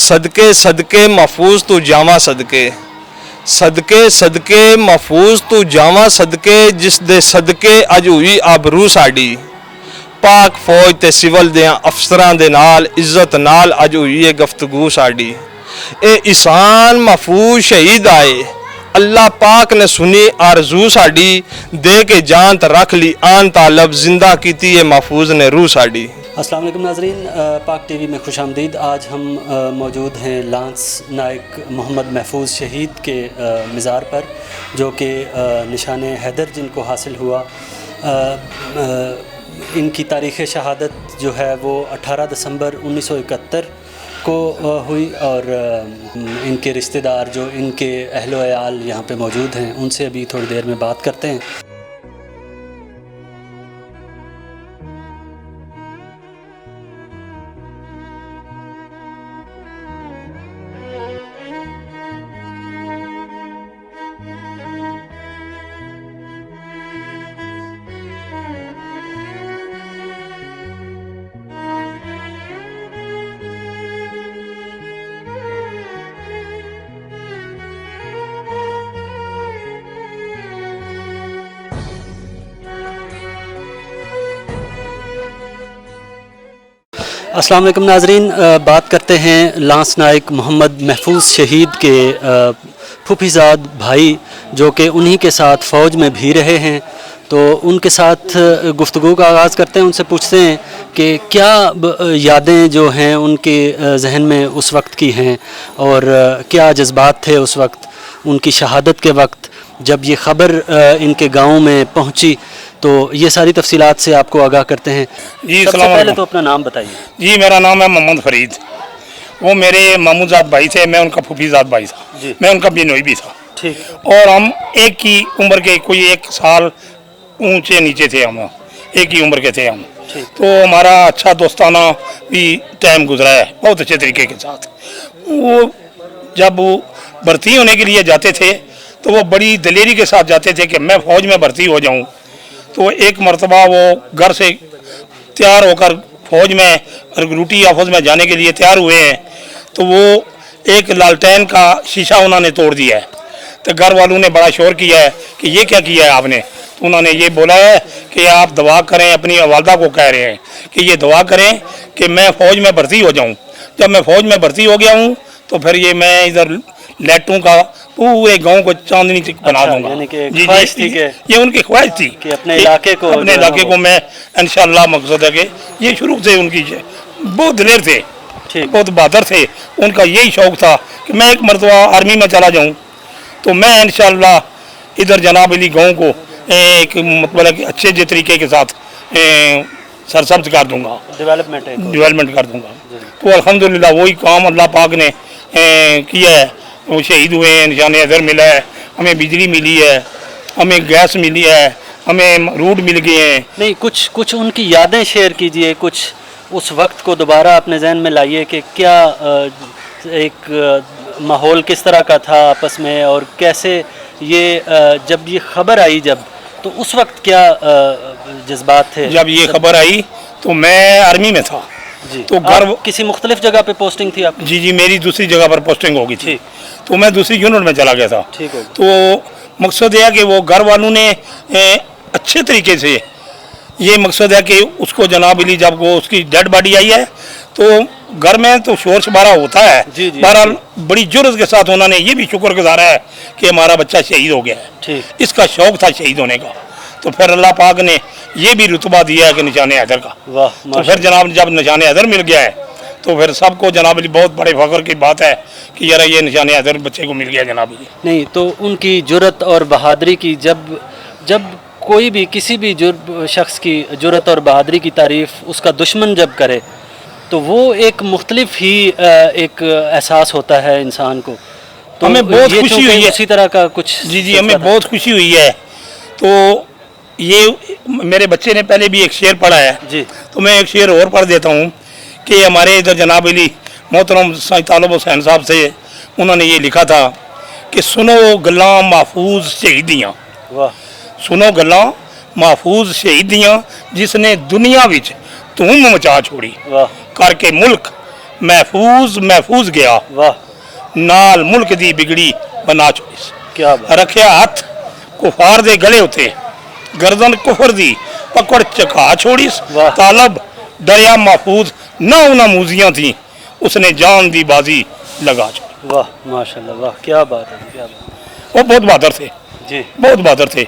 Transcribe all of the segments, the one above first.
सदके सदके महफूज तू जावा सदके, सदके सदके महफूज तू जावा सदके, जिस दे सदके अज हुई आबरू साडी, पाक फौज ते सिविल दे अफसरां दे नाल इज्जत नाल अज हुई है गुफ्तगू साडी। ए ईसान महफूज शहीद आए, अल्लाह पाक ने सुनी आरजू साडी, दे के जान त रख ली आन तालब, जिंदा कीती है महफूज ने रूह साडी। अस्सलाम वालेकुम नाज़रीन, पाक टीवी में खुश आमदीद। आज हम मौजूद हैं लांस नायक मोहम्मद महफूज शहीद के मज़ार पर, जो कि निशान हैदर जिनको हासिल हुआ। इनकी तारीख़ शहादत जो है वो 18 दिसंबर 1971 को हुई, और इनके रिश्तेदार जो इनके अहलो अयाल यहाँ पे मौजूद हैं उनसे अभी थोड़ी देर में बात करते हैं। अस्सलाम वालेकुम नाज़रीन, बात करते हैं लांस नायक मोहम्मद महफूज शहीद के फूफीज़ाद भाई, जो कि उन्हीं के साथ फ़ौज में भी रहे हैं। तो उनके साथ गुफ्तगू का आगाज़ करते हैं, उनसे पूछते हैं कि क्या यादें जो हैं उनके जहन में उस वक्त की हैं, और क्या जज्बात थे उस वक्त उनकी शहादत के वक्त जब ये ख़बर इनके गाँव में पहुँची। तो ये सारी तफसीलात से आपको आगाह करते हैं। जी, सबसे पहले तो अपना नाम बताइए। जी, मेरा नाम है मोहम्मद फरीद। वो मेरे मामूजात भाई थे, मैं उनका फूफीजात भाई था, मैं उनका बिनोई भी था। ठीक। और हम एक ही उम्र के, कोई एक साल ऊंचे नीचे थे, हम एक ही उम्र के थे हम। तो हमारा अच्छा दोस्ताना भी टाइम गुजरा है बहुत अच्छे तरीके के साथ। वो जब वो भर्ती होने के लिए जाते थे तो वो बड़ी दलेरी के साथ जाते थे कि मैं फ़ौज में भर्ती हो जाऊँ। तो एक मरतबा वो घर से तैयार होकर फ़ौज में रिक्रूटी ऑफिस में जाने के लिए तैयार हुए हैं, तो वो एक लालटेन का शीशा उन्होंने तोड़ दिया है। तो घर वालों ने बड़ा शोर किया है कि ये क्या किया है आपने। तो उन्होंने ये बोला है कि आप दुआ करें, अपनी वालदा को कह रहे हैं कि ये दुआ करें कि मैं फ़ौज में भर्ती हो जाऊँ। जब मैं फ़ौज में भर्ती हो गया हूँ तो फिर ये मैं इधर लेटूँ का पूरे गांव को चांदनी बना दूंगा। जी, ये उनकी ख्वाहिश थी कि अपने इलाके को मैं इंशाअल्लाह, मकसद है कि ये शुरू से उनकी बहुत दिलेर थे, बहुत बहादुर थे। उनका यही शौक़ था कि मैं एक मरतबा आर्मी में चला जाऊं तो मैं इंशाअल्लाह इधर जनाब अली गाँव को एक मतलब अच्छे तरीके के साथ सरसब्ज कर दूंगा, डेवलपमेंट कर दूंगा। तो अल्हम्दुलिल्लाह वही काम अल्लाह पाक ने किया है। वो शहीद हुए हैं, निशान हैदर मिला है, हमें बिजली मिली है, हमें गैस मिली है, हमें रूट मिल गए हैं। नहीं, कुछ उनकी यादें शेयर कीजिए, कुछ उस वक्त को दोबारा अपने जहन में लाइए कि क्या एक माहौल किस तरह का था आपस में, और कैसे ये जब ये खबर आई, जब तो उस वक्त क्या जज्बात थे। जब ये खबर आई तो मैं आर्मी में था। जी। तो घर किसी मुख्तलिफ जगह पे पोस्टिंग थी आपकी? जी, मेरी दूसरी जगह पर पोस्टिंग हो गई थी, तो मैं दूसरी यूनिट में चला गया था। तो मकसद यह है कि वो घर वालों ने अच्छे तरीके से, ये मकसद है कि उसको जनाब अली जब वो उसकी डेड बॉडी आई है तो घर में तो शोर शबारा होता है। बहरहाल बड़ी जुर्रत के साथ उन्होंने ये भी शुक्र गुजारा है कि हमारा बच्चा शहीद हो गया है। इसका शौक़ था शहीद होने का, तो फिर अल्लाह पाक ने ये भी रुतबा दिया है कि निशान हैदर का। तो फिर जनाब जब निशान हैदर मिल गया है तो फिर सबको जनाब अली बहुत बड़े फख्र की बात है कि यार ये निशान हैदर बच्चे को मिल गया जनाब अली। नहीं, तो उनकी जुर्रत और बहादुरी की जब कोई भी किसी भी शख्स की जुर्रत और बहादुरी की तारीफ़ उसका दुश्मन जब करे तो वो एक मुख्तलिफ ही एक एहसास होता है इंसान को। तो हमें बहुत खुशी हुई है उसी तरह का कुछ। जी, हमें बहुत खुशी हुई है। तो ये मेरे बच्चे ने पहले भी एक शेर पढ़ा है जी, तो मैं एक शेर और पढ़ देता हूँ कि हमारे इधर जनाब अली मोहतरम तालब हुसैन साहब से उन्होंने ये लिखा था कि सुनो गल्लां महफूज शहीदियाँ, सुनो गल्लां महफूज शहीदियाँ, जिसने दुनिया विच धूम मचा छोड़ी, करके मुल्क محفوظ گیا واہ نال ملک دی بگڑی بنا چوئس کیا بات رکھیا ہاتھ کفار دے گلے ہوتے گردن کفر دی پکڑ چکا چھوڑیس واہ۔ طالب دریا محفوظ نہ انہاں موزیاں تھیں اس نے جان دی بازی لگا چھوڑی واہ ماشاءاللہ واہ کیا بات ہے کیا بات وہ بہت بہادر تھے جی بہت بہادر تھے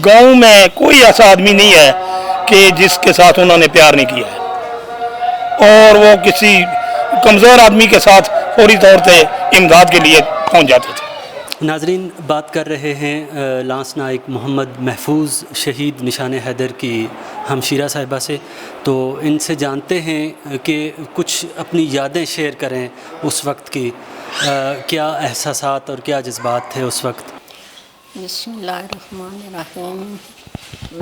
گاؤں میں کوئی ایسا آدمی نہیں ہے کہ جس کے ساتھ انہوں نے پیار نہیں کیا ہے اور وہ کسی کمزور آدمی کے ساتھ فوری طور پہ امداد کے لیے پہنچ جاتے تھے ناظرین بات کر رہے ہیں لانس نائک محمد محفوظ شہید نشان حیدر کی ہمشیرہ صاحبہ سے تو ان سے جانتے ہیں کہ کچھ اپنی یادیں شیئر کریں اس وقت کی کیا احساسات اور کیا جذبات تھے اس وقت بسم اللہ الرحمن الرحیم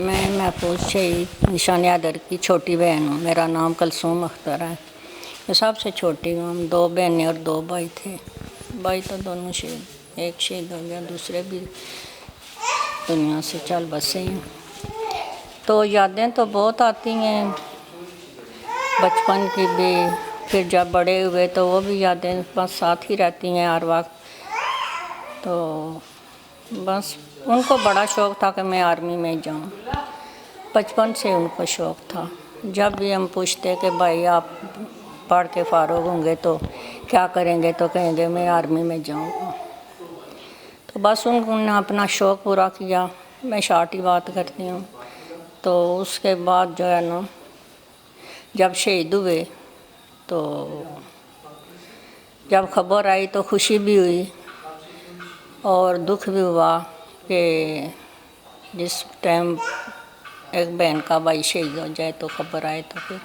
میں محفوظ شہید نشان حیدر کی چھوٹی بہن ہوں میرا نام کلثوم اختر ہے میں سب سے چھوٹی ہوں ہم 2 بہنیں اور 2 بھائی تھے بھائی تو دونوں شہید ایک شہید ہو گیا دوسرے بھی دنیا سے چل بسے ہیں تو یادیں تو بہت آتی ہیں بچپن کی بھی پھر جب بڑے ہوئے تو وہ بھی یادیں بس ساتھ ہی رہتی ہیں ہر وقت تو بس ان کو بڑا شوق تھا کہ میں آرمی میں جاؤں بچپن سے ان کو شوق تھا جب بھی ہم پوچھتے کہ بھائی آپ پڑھ کے فارغ ہوں گے تو کیا کریں گے تو کہیں گے میں آرمی میں جاؤں گا تو بس انہوں نے اپنا شوق پورا کیا میں شارٹ ہی بات کرتی ہوں تو اس کے بعد جو ہے نا جب شہید ہوئے تو جب خبر آئی تو خوشی بھی ہوئی اور دکھ بھی ہوا کہ جس ٹائم ایک بہن کا بھائی شہید ہو جائے تو خبر آئے تو پھر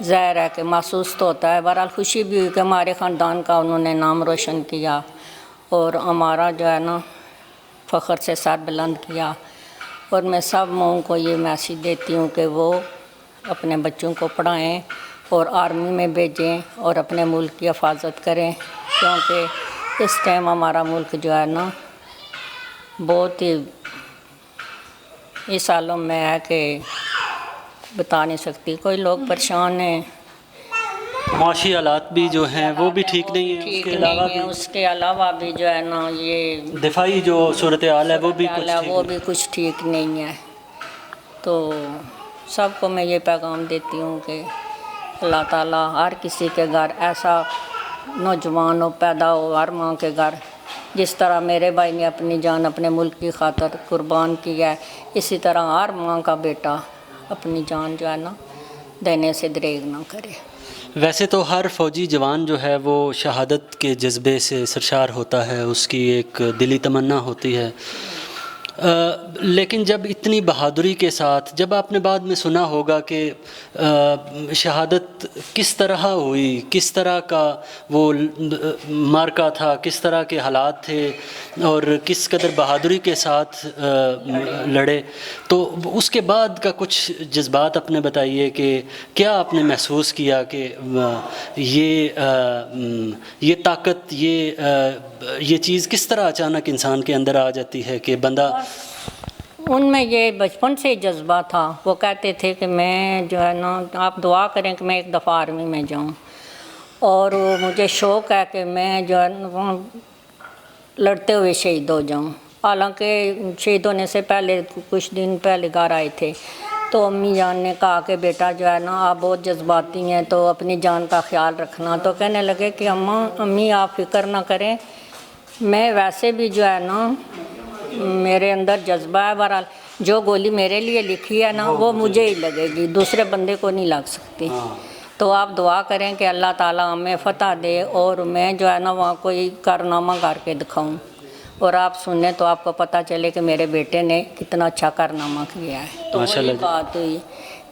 ظاہر ہے کہ محسوس تو ہوتا ہے بہرحال خوشی بھی ہوئی کہ ہمارے خاندان کا انہوں نے نام روشن کیا اور ہمارا جو ہے نا فخر سے سر بلند کیا اور میں سب ماؤں کو یہ میسیج دیتی ہوں کہ وہ اپنے بچوں کو پڑھائیں اور آرمی میں بھیجیں اور اپنے ملک کی حفاظت کریں کیونکہ اس ٹائم ہمارا ملک جو ہے نا بہت ہی اس عالم میں ہے کہ بتا نہیں سکتی کوئی لوگ پریشان ہیں معاشی حالات بھی جو ہیں وہ بھی ٹھیک نہیں ہیں ٹھیک نہیں ہے اس کے علاوہ بھی جو ہے نا یہ دفاعی جو صورتحال ہے وہ بھی کچھ ٹھیک وہ بھی کچھ ٹھیک نہیں ہے تو سب کو میں یہ پیغام دیتی ہوں کہ اللہ تعالیٰ ہر کسی کے گھر ایسا نوجوان ہو پیدا ہو ہر ماں کے گھر جس طرح میرے بھائی نے اپنی جان اپنے ملک کی خاطر قربان کی ہے اسی طرح ہر ماں کا بیٹا اپنی جان جو ہے نا دینے سے دریغ نہ کرے ویسے تو ہر فوجی جوان جو ہے وہ شہادت کے جذبے سے سرشار ہوتا ہے اس کی ایک دلی تمنا ہوتی ہے لیکن جب اتنی بہادری کے ساتھ جب آپ نے بعد میں سنا ہوگا کہ شہادت کس طرح ہوئی کس طرح کا وہ مارکا تھا کس طرح کے حالات تھے اور کس قدر بہادری کے ساتھ لڑے تو اس کے بعد کا کچھ جذبات اپنے بتائیے کہ کیا آپ نے محسوس کیا کہ یہ طاقت یہ چیز کس طرح اچانک انسان کے اندر آ جاتی ہے کہ بندہ ان میں یہ بچپن سے جذبہ تھا وہ کہتے تھے کہ میں جو ہے نا آپ دعا کریں کہ میں ایک دفعہ آرمی میں جاؤں اور مجھے شوق ہے کہ میں جو ہے نا لڑتے ہوئے شہید ہو جاؤں حالانکہ شہید ہونے سے پہلے کچھ دن پہلے گھر آئے تھے تو امی جان نے کہا کہ بیٹا جو ہے نا آپ بہت جذباتی ہیں تو اپنی جان کا خیال رکھنا تو کہنے لگے کہ امی آپ فکر نہ کریں میں ویسے بھی جو ہے نا میرے اندر جذبہ ہے بہرحال جو گولی میرے لیے لکھی ہے نا وہ مجھے ہی لگے گی دوسرے بندے کو نہیں لگ سکتی تو آپ دعا کریں کہ اللہ تعالیٰ ہمیں فتح دے اور میں جو ہے نا وہاں کوئی کارنامہ کر کے دکھاؤں اور آپ سنیں تو آپ کو پتہ چلے کہ میرے بیٹے نے کتنا اچھا کارنامہ کیا ہے تو وہی بات ہوئی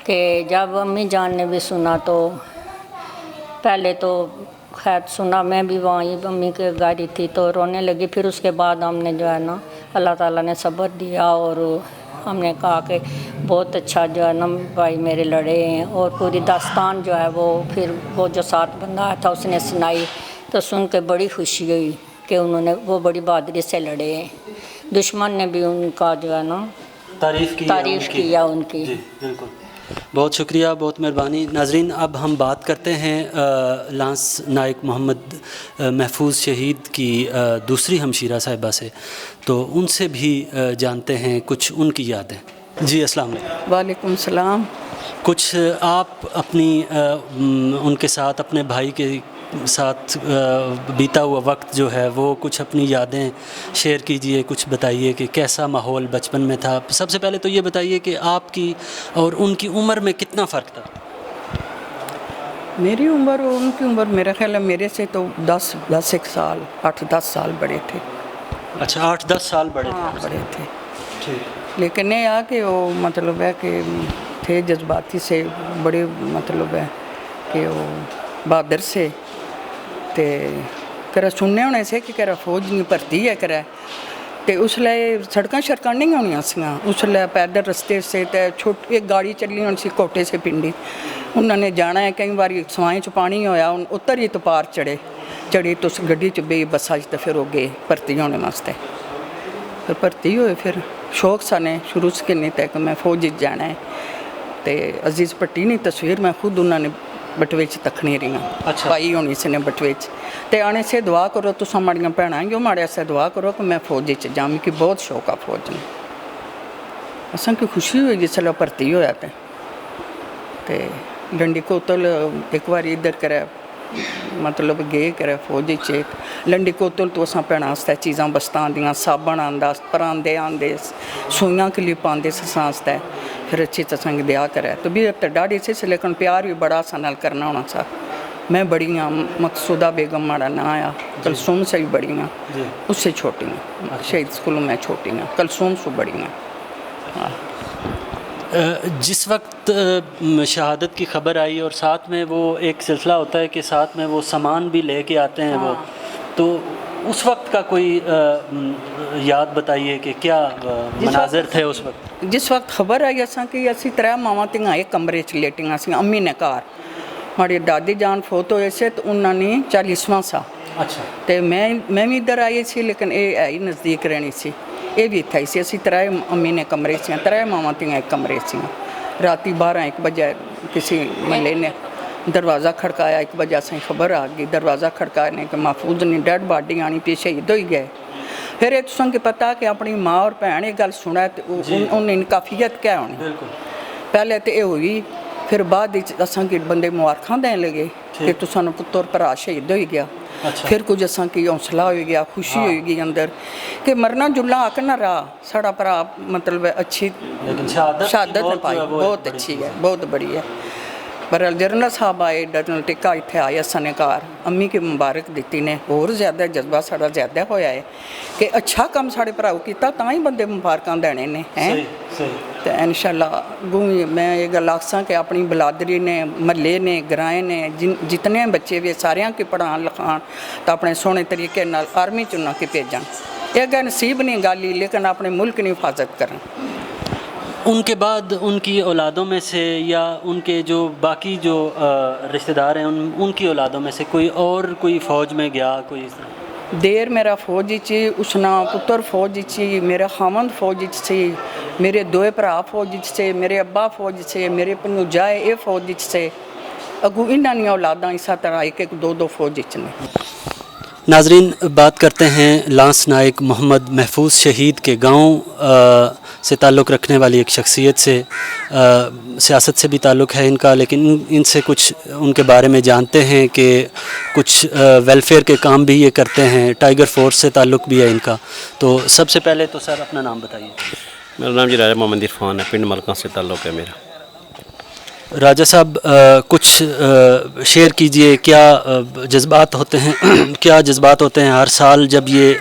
کہ جب امی جان نے بھی سنا تو پہلے تو خیر سنا میں بھی وہیں امی کے گاڑی تھی تو رونے لگی پھر اس کے بعد ہم نے جو ہے نا اللہ تعالیٰ نے صبر دیا اور ہم نے کہا کہ بہت اچھا جو ہے نا بھائی میرے لڑے ہیں اور پوری داستان جو ہے وہ پھر وہ جو ساتھ بندہ آیا تھا اس نے سنائی تو سن کے بڑی خوشی ہوئی کہ انہوں نے وہ بڑی بہادری سے لڑے ہیں دشمن نے بھی ان کا جو ہے نا تعریف کیا ان کی جی بالکل बहुत शुक्रिया, बहुत मेहरबानी। नाजरीन, अब हम बात करते हैं लांस नाइक मोहम्मद महफूज शहीद की दूसरी हमशीरा साहिबा से, तो उनसे भी जानते हैं कुछ उनकी यादें। जी अस्सलाम वालेकुम। वालेकुम सलाम। कुछ आप अपनी उनके साथ, अपने भाई के साथ बीता हुआ वक्त जो है वो कुछ अपनी यादें शेयर कीजिए, कुछ बताइए कि कैसा माहौल बचपन में था। सबसे पहले तो ये बताइए कि आपकी और उनकी उम्र में कितना फ़र्क था? मेरी उम्र और उनकी उम्र मेरा ख्याल है मेरे से तो 10 एक साल 8-10 साल बड़े थे। अच्छा, 8-10 साल बड़े हाँ थे। बड़े थे। ठीक। लेकिन ये आ कि वो मतलब है कि थे जज्बाती से बड़े, मतलब है कि वो बहादुर से ते करा सुनने होने से कि करा फौज नहीं भर्ती है करा, ते उसले सड़कां शड़कां नहीं होनियां सियां, उसले पैदल रस्ते से ते छोटी एक गाड़ी चली होनी सी कोटे से पिंडी, उन्होंने जाना है। कई बार सवाएं च पानी होया, उतर ही तो पार चढ़ी तो उस गड्डी च बे बसा च, तो फिर वो गए भर्ती होने वास्ते। फिर भर्ती होए, फिर शौक साने शुरू से किन्नी तक मैं फौज जाना है। तो अजीज़ भट्टी ने तस्वीर मैं खुद उन्होंने बटवे च तकनी रही। अच्छा। पाई होनी सी ने बटवे च, ते आने से दुआ करो तुसा माड़ियां भैणां जो माड़े से दुआ करो कि मैं फौज च जां, मिगी बहुत शौक आ फौज में। असां की खुशी हुई जिसलै भर्ती होया ते लंडी कोतल एक बार इधर करे मतलब गए करे फौज च। लंडी कोतल तो असां भैणां आस्ते चीज़ां बस्तां आंदियां, साबन आंदा, परांदे आंदे, सूइयां क्लिप आंदे ससां आस्ते। फिर अच्छी तसंग दिया करे तो भी तो डाढ़ी सी, लेकिन प्यार भी बड़ा सा नाल करना होना सा। मैं बड़ी हाँ, मकसूदा बेगम माड़ा ना आया, कलसूम से भी बड़ी हाँ, उससे छोटी हाँ, शहीद स्कूलों में छोटी हाँ, कलसूम से बड़ी हाँ। जिस वक्त शहादत की ख़बर आई और साथ में वो एक सिलसिला होता है कि साथ में वो सामान भी लेके आते हैं, वो तो उस वक्त का कोई याद बताइए कि क्या मनाज़र थे उस वक्त? जिस वक्त खबर आई असा कि असी 3 मावां धियां एक कमरे च लेटियां सी, अम्मी ने घर, हमारी दादी जान फोत होए से तो उन्होंने 40वां सा। अच्छा। तो मैं भी इधर आई सी, लेकिन ये है ही नज़दीक रहनी सी, ये भी इतना ही सी। असी 3 अम्मी ने कमरे से, 3 मावां धियां एक कमरे से। राती 12-1 बजे किसी महल्ले ने दरवाज़ा खड़काया, 1 बजे असें खबर आ गई, दरवाज़ा खड़काने कि महफूज ने डेड बॉडी आनी पी, शहीद हो गए। फिर ये तुसें की पता कि अपनी माँ और भैन ये गल सुने तो उन्हें इनकाफियत क्या होनी। पहले तो ये हुई, फिर बाद असां की बंदे मुबारखां देन लगे कि तुसां पुत्तर भरा शहीद हो गया। अच्छा। फिर कुछ असां की हौसला हो गया, खुशी हो गई अंदर कि मरना जुलना आक ना रहा साड़ा भरा, मतलब अच्छी शहादत पाई, बहुत अच्छी है, बहुत बड़ी है। पर जनरल साहब आए, जनरल टिक्का इतने आए असाने घर, अम्मी की मुबारक दी ने, होर ज़्यादा जज्बा साड़ा ज़्यादा होया है कि अच्छा काम साढ़े भराओ किया तां ही बंदे मुबारकां देने ने हैं। तो इंशाअल्लाह गूंगी मैं ये गल आखसां कि अपनी बलादरी ने, महल्ले ने, ग्राएं ने, जितने बच्चे भी सारियां की पढ़ान लिखान तो अपने सोहने तरीके नाल आर्मी च उन्हां की भेजन। यह गल नसीब नहीं गाली, लेकिन अपने मुल्क की हिफाजत करन। उनके बाद उनकी औलादों में से या उनके जो बाकी जो रिश्तेदार हैं उनकी औलादों में से कोई और कोई फ़ौज में गया? कोई देर मेरा फौज च, उसना पुत्र फौज च, मेरा खामंद फौज से, मेरे 2 भरा फौज से, मेरे अब्बा फौज से, मेरे भनूजाए ये फौज से, अगू इन्होंने औलादा इस तरह 1-1 2-2 फौज ने। नाजरीन, बात करते हैं लांस नाइक मोहम्मद महफूज शहीद के गांव से ताल्लुक़ रखने वाली एक शख्सियत से। सियासत से भी ताल्लुक़ है इनका, लेकिन इनसे कुछ उनके बारे में जानते हैं कि कुछ वेलफेयर के काम भी ये करते हैं, टाइगर फोर्स से ताल्लुक़ भी है इनका। तो सबसे पहले तो सर अपना नाम बताइए। मेरा नाम जी राजा मोहम्मद इरफान है, पिंड मलका से ताल्लुक़ है मेरा। राजा साहब, कुछ शेयर कीजिए, क्या जज्बात होते हैं क्या जज्बात होते हैं हर साल जब ये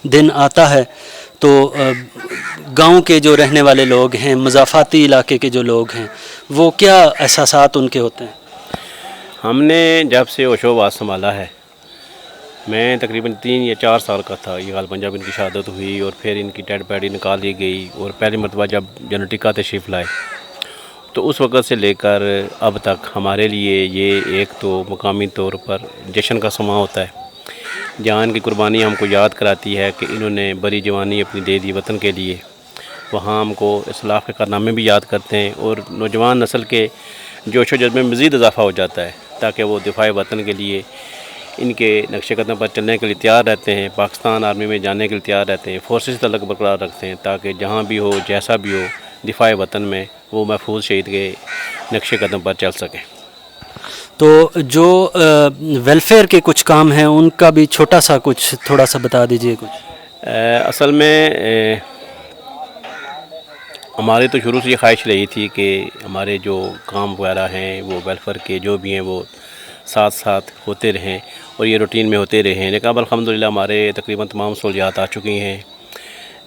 दिन आता है, तो गांव के जो रहने वाले लोग हैं, मज़ाफ़ाती इलाके के जो लोग हैं, वो क्या एहसासात उनके होते हैं? हमने जब से होशोबाज संभाला है, मैं तकरीबन 3 या 4 साल का था, ये गालबन जब इनकी शहादत हुई और फिर इनकी डेड बॉडी निकाल ली गई और पहली मरतबा जब जनरल टिक्का तशरीफ़ लाए, तो उस वक़्त से लेकर अब तक हमारे लिए ये एक तो मकामी तौर पर जश्न का समा होता है, जहाँ इनकी कुर्बानी हमको याद कराती है कि इन्होंने बड़ी जवानी अपनी दे दी वतन के लिए। وہاں ہم کو اصلاح کے کارنامے بھی یاد کرتے ہیں اور نوجوان نسل کے جوش و جذبے میں مزید اضافہ ہو جاتا ہے تاکہ وہ دفاع وطن کے لیے ان کے نقش قدم پر چلنے کے لیے تیار رہتے ہیں، پاکستان آرمی میں جانے کے لیے تیار رہتے ہیں، فورسز سے تعلق برقرار رکھتے ہیں تاکہ جہاں بھی ہو جیسا بھی ہو دفاع وطن میں وہ محفوظ شہید کے نقش قدم پر چل سکیں۔ تو جو ویلفیئر کے کچھ کام ہیں ان کا بھی چھوٹا سا کچھ تھوڑا سا بتا دیجئے کچھ۔ اصل میں ہماری تو شروع سے یہ خواہش رہی تھی کہ ہمارے جو کام وغیرہ ہیں وہ ویلفیئر کے جو بھی ہیں وہ ساتھ ساتھ ہوتے رہیں اور یہ روٹین میں ہوتے رہیں، لیکن اب الحمدللہ ہمارے تقریباً تمام سہولیات آ چکی ہیں۔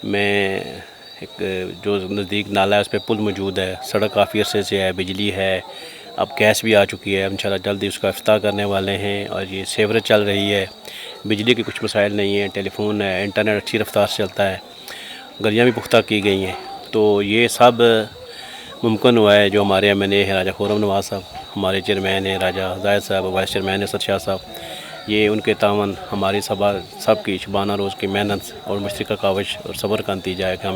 میں ایک جو نزدیک نالا ہے اس پہ پل موجود ہے، سڑک کافی عرصے سے ہے، بجلی ہے، اب گیس بھی آ چکی ہے، انشاءاللہ جلدی اس کا افتتاح کرنے والے ہیں، اور یہ سیوریج چل رہی ہے، بجلی کے کچھ مسائل نہیں ہیں، ٹیلی فون ہے، انٹرنیٹ اچھی رفتار سے چلتا ہے، گلیاں بھی پختہ کی گئی ہیں۔ تو یہ سب ممکن ہوا ہے جو ہمارے ایم این اے ہیں راجہ خرم نواز صاحب، ہمارے چیئرمین ہیں راجہ زاہد صاحب، وائس چیئرمین ہیں اسد شاہ صاحب، یہ ان کے تعاون ہماری سب کی شبانہ روز کی محنت اور مشترکہ کاوش اور صبر کا نتیجہ ہے کہ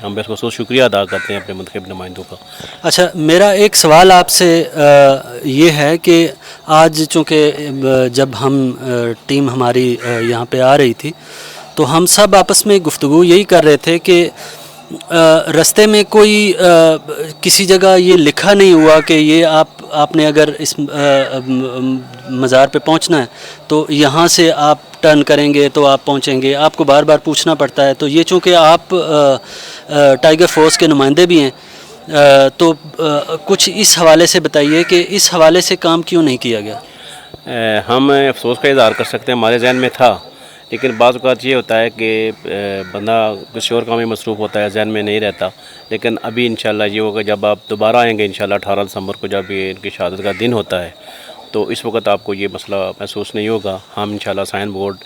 ہم بے خصوص شکریہ ادا کرتے ہیں اپنے منتخب نمائندوں کا۔ اچھا، میرا ایک سوال آپ سے یہ ہے کہ آج چونکہ جب ہم ٹیم ہماری یہاں پہ آ رہی تھی تو ہم سب آپس میں گفتگو یہی کر رہے تھے کہ رستے میں کوئی کسی جگہ یہ لکھا نہیں ہوا کہ یہ آپ نے اگر اس مزار پہ پہنچنا ہے تو یہاں سے آپ ٹرن کریں گے تو آپ پہنچیں گے، آپ کو بار بار پوچھنا پڑتا ہے۔ تو یہ چونکہ آپ ٹائیگر فورس کے نمائندے بھی ہیں تو کچھ اس حوالے سے بتائیے کہ اس حوالے سے کام کیوں نہیں کیا گیا؟ ہم افسوس کا اظہار کر سکتے ہیں، ہمارے ذہن میں تھا، لیکن بعض اوقات یہ ہوتا ہے کہ بندہ کسی اور کام میں مصروف ہوتا ہے، ذہن میں نہیں رہتا۔ لیکن ابھی انشاءاللہ یہ ہوگا جب آپ دوبارہ آئیں گے انشاءاللہ 18 دسمبر کو جب یہ ان کی شہادت کا دن ہوتا ہے تو اس وقت آپ کو یہ مسئلہ محسوس نہیں ہوگا۔ ہم انشاءاللہ سائن بورڈ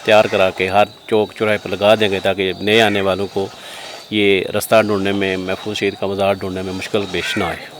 تیار کرا کے ہر چوک چوراہے پر لگا دیں گے تاکہ نئے آنے والوں کو یہ رستہ ڈھونڈنے میں، محفوظ شہید کا مزار ڈھونڈنے میں مشکل پیش نہ آئے۔